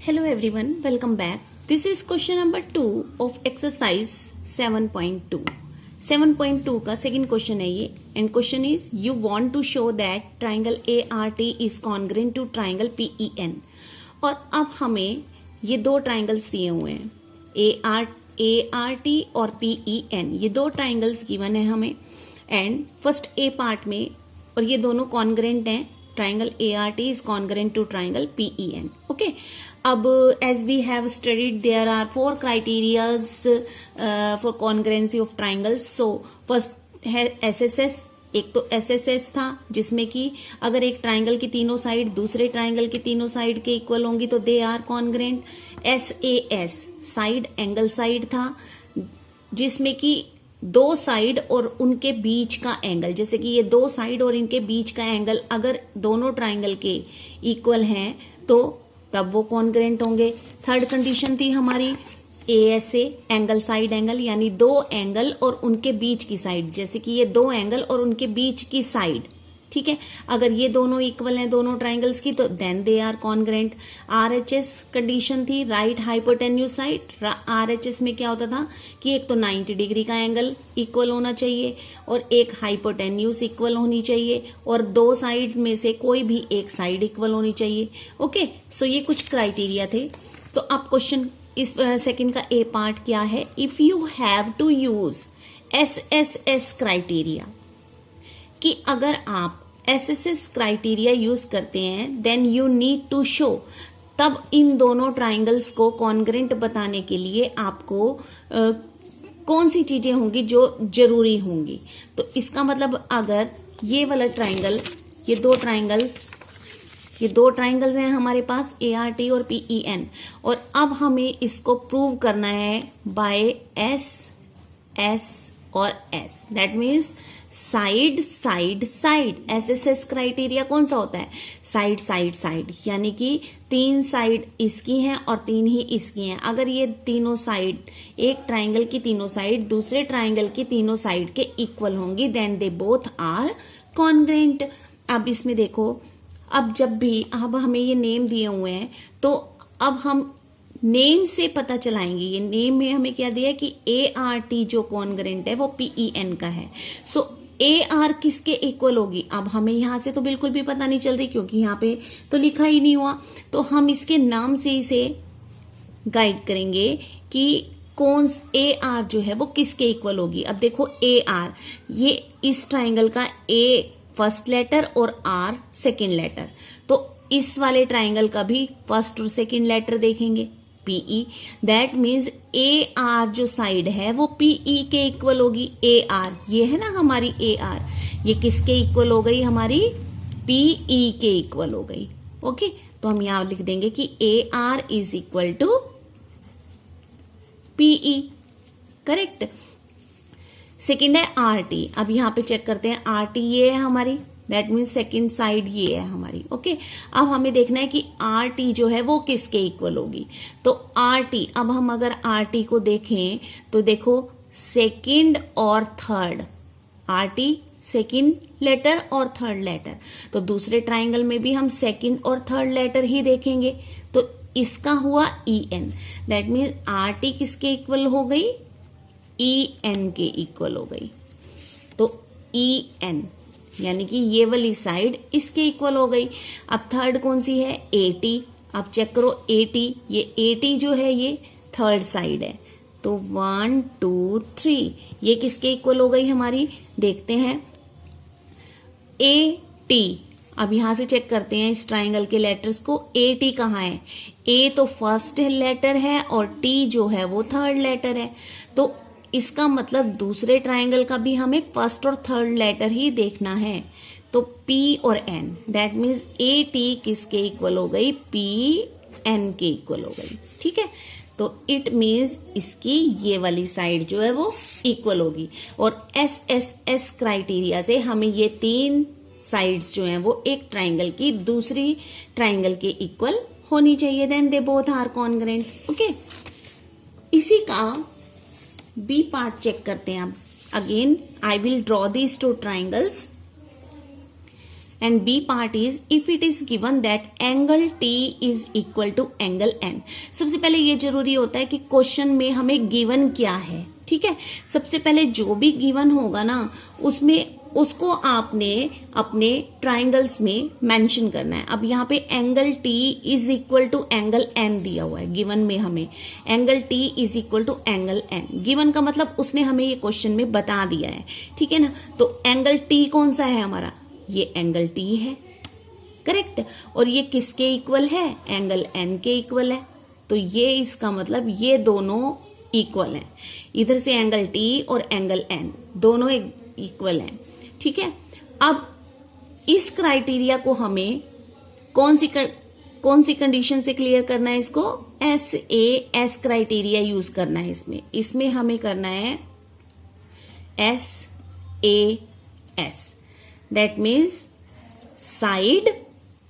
Hello everyone, welcome back. This is question number 2 of exercise 7.2. 7.2 का second question है ये and question is you want to show that triangle ART is congruent to triangle PEN. और अब हमें ये दो triangles दिए हुए हैं ART और PEN. ये दो ट्राइंगल्स गिवन है हमें एंड फर्स्ट ए पार्ट में और ये दोनों कॉन्ग्रेंट हैं. Triangle ART is congruent to triangle PEN. Okay. अब as we have studied, there are 4 criterias for congruency of triangles. So first है SSS. एक तो SSS था जिसमें कि अगर एक ट्राइंगल की तीनों साइड दूसरे ट्राइंगल की तीनों साइड के इक्वल होंगी तो they are congruent. SAS side angle side था जिसमें कि दो साइड और उनके बीच का एंगल, जैसे कि ये दो साइड और इनके बीच का एंगल अगर दोनों ट्राइंगल के इक्वल हैं तो तब वो कॉन्ग्रेंट होंगे. थर्ड कंडीशन थी हमारी ASA एंगल साइड एंगल, यानी दो एंगल और उनके बीच की साइड, जैसे कि ये दो एंगल और उनके बीच की साइड. ठीक है, अगर ये दोनों इक्वल हैं दोनों ट्राइंगल्स की तो then they are congruent. RHS condition थी राइट हाइपोटेन्यूज साइड. RHS में क्या होता था कि एक तो 90 डिग्री का एंगल इक्वल होना चाहिए और एक हाइपोटेन्यूज इक्वल होनी चाहिए और दो साइड में से कोई भी एक साइड इक्वल होनी चाहिए. ओके, सो ये कुछ क्राइटेरिया थे. तो अब क्वेश्चन इस सेकंड का ए पार्ट क्या है. If you have to use SSS criteria, कि अगर आप SSS क्राइटेरिया यूज करते हैं then you need to show, तब इन दोनों ट्राइंगल्स को कॉन्ग्रेंट बताने के लिए आपको कौन सी चीजें होंगी जो जरूरी होंगी. तो इसका मतलब अगर ये वाला ट्राइंगल, ये दो ट्राइंगल्स हैं हमारे पास ART और PEN, और अब हमें इसको प्रूव करना है बाय S और S. That means side side side. SSS criteria कौन सा होता है? साइड साइड साइड, यानी कि तीन साइड इसकी हैं और तीन ही इसकी हैं. अगर ये तीनों साइड, एक ट्राइंगल की तीनों साइड दूसरे ट्राइंगल की तीनों साइड के इक्वल होंगी then they both are congruent. अब इसमें देखो, अब जब भी अब हमें ये नेम दिए हुए हैं तो अब हम नेम से पता चलाएंगे. ये नेम में हमें क्या दिया है कि ART जो कॉन्ग्रेंट है वो PEN का है. सो AR किसके इक्वल होगी? अब हमें यहां से तो बिल्कुल भी पता नहीं चल रही क्योंकि यहाँ पे तो लिखा ही नहीं हुआ. तो हम इसके नाम से इसे गाइड करेंगे कि कौन AR जो है वो किसके इक्वल होगी. अब देखो AR, ये इस ट्राइंगल का A फर्स्ट लेटर और R सेकेंड लेटर, तो इस वाले ट्राइंगल का भी फर्स्ट और सेकेंड लेटर देखेंगे PE. दैट मीन्स AR जो साइड है वो PE के इक्वल होगी. AR ये है ना हमारी AR, ये किसके इक्वल हो गई? हमारी PE के इक्वल हो गई. ओके, तो हम यहां लिख देंगे कि AR is equal to PE. Correct. Second है RT. अब यहां पे चेक करते हैं. RT ये है हमारी, दैट मीन्स सेकेंड साइड ये है हमारी. ओके, अब हमें देखना है कि RT जो है वो किसके इक्वल होगी. तो RT, अब हम अगर RT को देखें तो देखो सेकेंड और थर्ड, RT सेकेंड लेटर और थर्ड लेटर, तो दूसरे ट्राइंगल में भी हम सेकेंड और थर्ड लेटर ही देखेंगे. तो इसका हुआ EN. दैट मीन्स RT किसके इक्वल हो गई? EN के इक्वल हो गई. तो EN यानी कि ये वाली साइड इसके इक्वल हो गई. अब थर्ड कौन सी है? AT. अब चेक करो AT, ये AT जो है ये थर्ड साइड है. तो 1 2 3 ये किसके इक्वल हो गई हमारी? देखते हैं AT. अब यहां से चेक करते हैं इस ट्राइंगल के लेटर्स को. AT कहाँ है? A तो फर्स्ट लेटर है और T जो है वो थर्ड लेटर है. तो इसका मतलब दूसरे ट्राइंगल का भी हमें फर्स्ट और थर्ड लेटर ही देखना है. तो P और N, दैट मीन्स AT किसके इक्वल हो गई? PN के इक्वल हो गई. ठीक है, तो इट मीन्स इसकी ये वाली साइड जो है वो इक्वल होगी. और SSS क्राइटेरिया से हमें ये तीन साइड्स जो हैं वो एक ट्राइंगल की दूसरी ट्राइंगल के इक्वल होनी चाहिए. Then they both are congruent. Okay, इसी का बी पार्ट चेक करते हैं. अब again I will draw these two triangles. And B part is if it is given that angle T is equal to angle N. सबसे पहले ये जरूरी होता है कि क्वेश्चन में हमें गिवन क्या है, ठीक है। सबसे पहले जो भी गिवन होगा ना उसमें उसको आपने अपने ट्राइंगल्स में मेंशन करना है। अब यहाँ पे angle T is equal to angle N दिया हुआ है गिवन में, हमें angle T is equal to angle N. Given का मतलब उसने हमें ये क्वेश्चन में बता दिया है, ठीक है ना। तो एंगल टी कौन सा है हमारा, ये एंगल टी है, करेक्ट। और ये किसके इक्वल है, एंगल एन के इक्वल है। तो ये इसका मतलब ये दोनों इक्वल हैं। इधर से एंगल टी और एंगल एन दोनों इक्वल हैं, ठीक है। अब इस क्राइटेरिया को हमें कौन सी कंडीशन से क्लियर करना है, इसको एस क्राइटेरिया यूज करना है। इसमें हमें करना है S, that means side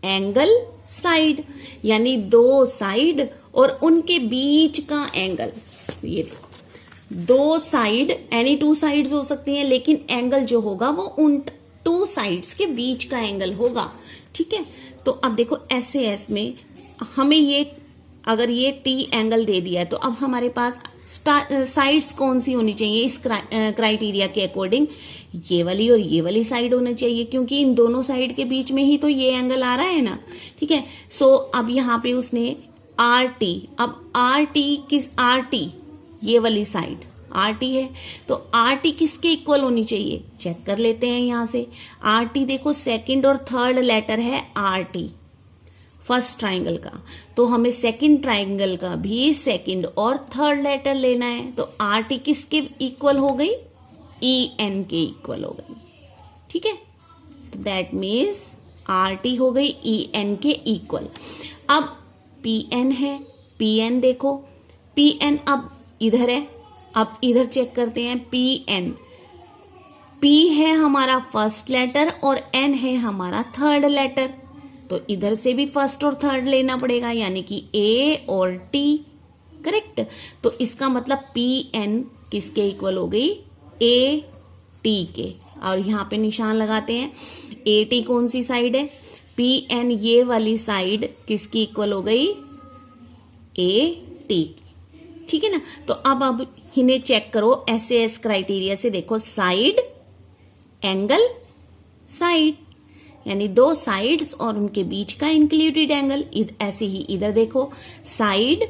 angle side, यानी दो साइड और उनके बीच का एंगल। ये देखो, दो साइड एनी टू साइड्स हो सकती हैं, लेकिन एंगल जो होगा वो उन टू साइड्स के बीच का एंगल होगा, ठीक है। तो अब देखो एस में हमें ये अगर ये टी एंगल दे दिया है तो अब हमारे पास साइड्स कौन सी होनी चाहिए इस क्राइटेरिया के अकॉर्डिंग, ये वाली और ये वाली साइड होना चाहिए, क्योंकि इन दोनों साइड के बीच में ही तो ये एंगल आ रहा है ना, ठीक है। सो अब यहाँ पे उसने आर टी, अब आर टी ये वाली साइड आर टी है, तो आर टी किसके इक्वल होनी चाहिए, चेक कर लेते हैं यहां से। आर टी देखो सेकंड और थर्ड लेटर है आर टी फर्स्ट ट्राइंगल का, तो हमें सेकंड ट्राइंगल का भी सेकंड और थर्ड लेटर लेना है। तो आर टी किसके इक्वल हो गई, ई एन के इक्वल हो गई, ठीक है। तो दैट मीन्स आर टी हो गई ई एन के इक्वल। अब पी एन है, पी एन देखो, पी एन अब इधर है, अब इधर चेक करते हैं पी एन। पी है हमारा फर्स्ट लेटर और एन है हमारा थर्ड लेटर, तो इधर से भी फर्स्ट और थर्ड लेना पड़ेगा, यानी कि ए और टी, करेक्ट। तो इसका मतलब पी एन किसके इक्वल हो गई, ए टी के। और यहां पे निशान लगाते हैं, ए टी कौन सी साइड है, पी एन ये वाली साइड किसकी इक्वल हो गई, ए टी, ठीक है ना। तो अब इन्हें चेक करो एस क्राइटेरिया से, देखो साइड एंगल साइड, यानी दो साइड्स और उनके बीच का इंक्लूडेड एंगल। ऐसे ही इधर देखो साइड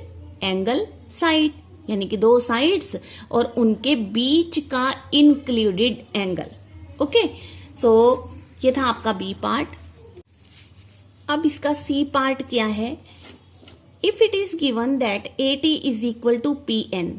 एंगल साइड, यानी कि दो साइड्स और उनके बीच का इंक्लूडेड एंगल। ओके, सो ये था आपका बी पार्ट। अब इसका सी पार्ट क्या है, if it is given that A T is equal to P N.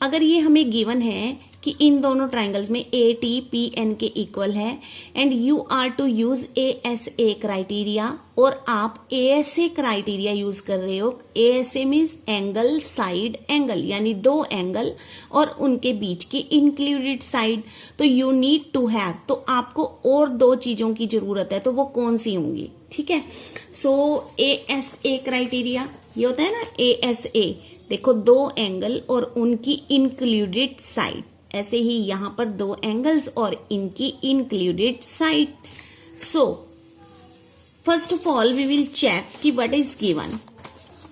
अगर ये हमें गिवन है कि इन दोनों ट्राइंगल्स में ए टी पी एन के इक्वल है and you are to use A criteria, और आप ए क्राइटेरिया यूज कर रहे हो। A means angle side angle, यानी दो एंगल और उनके बीच की इंक्लूडेड साइड। तो यू नीड टू हैव, तो आपको और दो चीजों की जरूरत है, तो वो कौन सी होंगी, ठीक है। सो ए क्राइटेरिया ये होता है ना, ए देखो दो एंगल और उनकी इंक्लूडेड साइड, ऐसे ही यहां पर दो एंगल्स और इनकी included side. So first of all we will check कि व्हाट इज गिवन।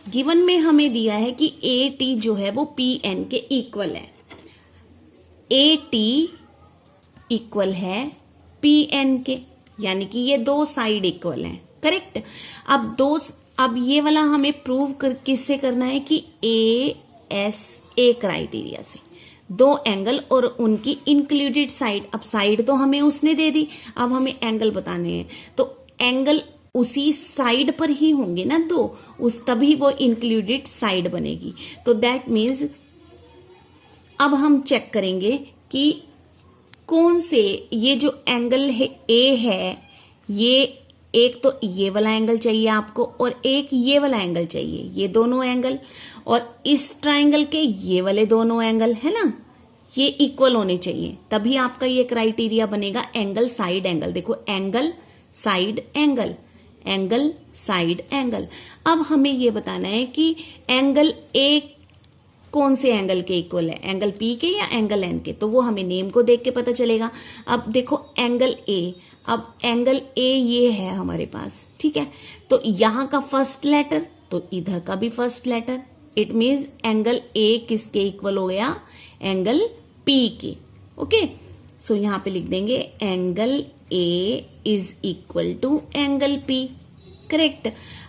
गिवन में हमें दिया है कि ए टी जो है वो पी एन के इक्वल है, ए टी इक्वल है पी एन के, यानी कि ये दो साइड इक्वल हैं, करेक्ट। अब ये वाला हमें प्रूव किससे करना है कि ए क्राइटेरिया से, दो एंगल और उनकी इंक्लूडेड साइड। अब साइड तो हमें उसने दे दी, अब हमें एंगल बताने हैं, तो एंगल उसी साइड पर ही होंगे ना दो, उस तभी वो इंक्लूडेड साइड बनेगी। तो दैट मीन्स अब हम चेक करेंगे कि कौन से, ये जो एंगल है ए है, ये एक तो ये वाला एंगल चाहिए आपको और एक ये वाला एंगल चाहिए, ये दोनों एंगल, और इस ट्राइंगल के ये वाले दोनों एंगल है ना, ये इक्वल होने चाहिए, तभी आपका ये क्राइटेरिया बनेगा एंगल साइड एंगल। देखो angle side angle, angle side angle. अब हमें ये बताना है कि एंगल ए कौन से एंगल के इक्वल है, एंगल पी के या एंगल एन के, तो वो हमें नेम को देख के पता चलेगा। अब देखो एंगल ए, अब एंगल ए ये है हमारे पास, ठीक है। तो यहां का फर्स्ट लेटर तो इधर का भी first letter, it means angle A किसके इक्वल हो गया, एंगल पी के। ओके, सो यहां पे लिख देंगे angle A is equal to angle P, correct.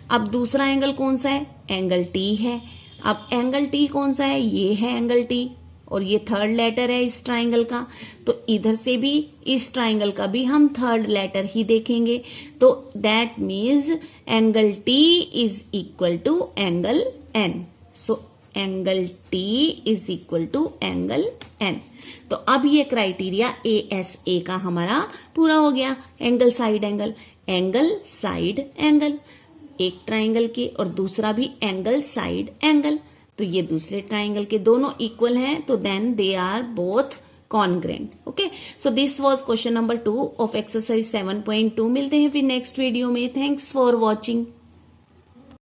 अब दूसरा एंगल कौन सा है, एंगल टी है। अब एंगल टी कौन सा है, ये है एंगल टी, और ये थर्ड लेटर है इस ट्राइंगल का, तो इधर से भी इस ट्राइंगल का भी हम थर्ड लेटर ही देखेंगे। तो that means angle T is equal to angle N. So angle T is equal to angle N. तो अब ये क्राइटेरिया ASA का हमारा पूरा हो गया। Angle side angle, angle side angle, एक ट्राइंगल की और दूसरा भी एंगल साइड एंगल, तो ये दूसरे ट्राइंगल के दोनों इक्वल हैं, तो then they are both congruent. Okay, so this was question number 2 of exercise 7.2। मिलते हैं फिर नेक्स्ट वीडियो में। Thanks for watching.